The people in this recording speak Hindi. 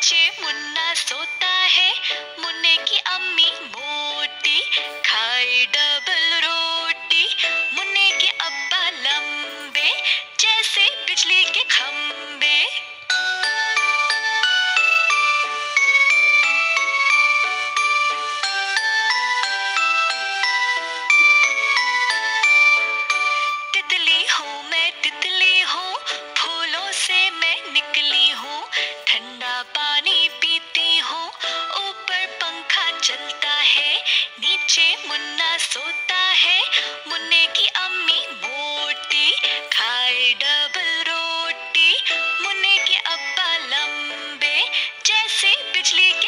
नीचे मुन्ना सोता है, मुन्ने की अम्मी मोटी खाए डबल रोटी। मुन्ने के अब्बा लंबे जैसे बिजली के खंबे। तितली हूँ मैं, तितली हूँ, फूलों से मैं निकली हूँ। ठंडा पानी पीती हूँ, ऊपर पंखा चलता है। नीचे मुन्ना सोता है, मुन्ने की अम्मी मोटी खाए डबल रोटी। मुन्ने के अब्बा लंबे जैसे बिजली के